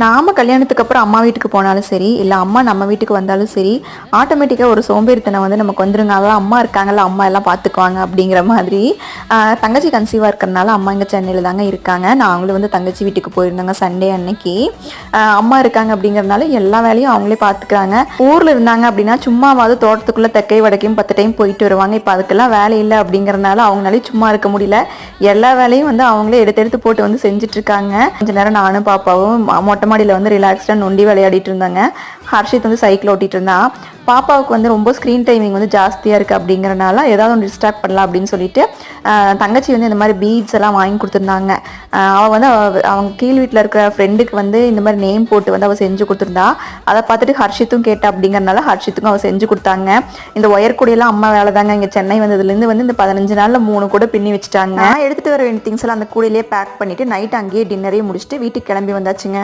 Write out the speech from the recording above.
நாம் கல்யாணத்துக்கு அப்புறம் அம்மா வீட்டுக்கு போனாலும் சரி, இல்லை அம்மா நம்ம வீட்டுக்கு வந்தாலும் சரி, ஆட்டோமேட்டிக்காக ஒரு சோம்பேறித்தனம் வந்து நமக்கு வந்துருங்க. அதெல்லாம் அம்மா இருக்காங்கல்ல, அம்மா எல்லாம் பார்த்துக்குவாங்க அப்படிங்கிற மாதிரி. தங்கச்சி கன்சீவாக இருக்கிறனால அம்மா இங்கே சென்னையில் தாங்க இருக்காங்க. நாங்களும் வந்து தங்கச்சி வீட்டுக்கு போயிருந்தாங்க சண்டே அன்னைக்கு. அம்மா இருக்காங்க அப்படிங்கிறதுனால எல்லா வேலையும் அவங்களே பார்த்துக்கிறாங்க. ஊரில் இருந்தாங்க அப்படின்னா சும்மாவாவது தோட்டத்துக்குள்ளே தெக்கை வடக்கையும் 10 டைம் போயிட்டு வருவாங்க. இப்போ அதுக்கெல்லாம் வேலை இல்லை அப்படிங்கிறதுனால அவங்களாலே சும்மா இருக்க முடியல. எல்லா வேலையும் வந்து அவங்களே எடுத்து எடுத்து போட்டு வந்து செஞ்சுட்ருக்காங்க. கொஞ்சம் நேரம் நானும் பாப்பாவும் மொட்டை மாடியில் வந்து ரிலாக்ஸ்டாக நொண்டி விளையாடிட்டு இருந்தாங்க. ஹர்ஷித் வந்து சைக்கிள் ஓட்டிகிட்டு இருந்தான். பாப்பாவுக்கு வந்து ரொம்ப ஸ்க்ரீன் டைமிங் வந்து ஜாஸ்தியாக இருக்குது அப்படிங்கிறனால ஏதாவது ஒன்று டிஸ்ட்ராக்ட் பண்ணலாம் அப்படின்னு சொல்லிட்டு தங்கச்சி வந்து இந்த மாதிரி பீட்ஸ் எல்லாம் வாங்கி கொடுத்துருந்தாங்க. அவள் வந்து அவங்க கீழ் வீட்டில் இருக்கிற ஃப்ரெண்டுக்கு வந்து இந்த மாதிரி நேம் போட்டு வந்து அவள் செஞ்சு கொடுத்துருந்தா. அதை பார்த்துட்டு ஹர்ஷித்தும் கேட்டா அப்படிங்கிறனால ஹர்ஷித்துக்கும் அவள் செஞ்சு கொடுத்தாங்க. இந்த ஒயர் கூடையெல்லாம் அம்மா வேலை தாங்க. இங்கே சென்னை வந்ததுலேருந்து வந்து இந்த 15 நாளில் 3 கூட பின்னி வச்சுட்டாங்க. எடுத்துகிட்டு வர வேண்டிய திங்ஸ் எல்லாம் அந்த கூடையிலேயே பேக் பண்ணிவிட்டு நைட் அங்கேயே டின்னரே முடிச்சுட்டு வீட்டுக்கு கிளம்பி வந்தாச்சுங்க.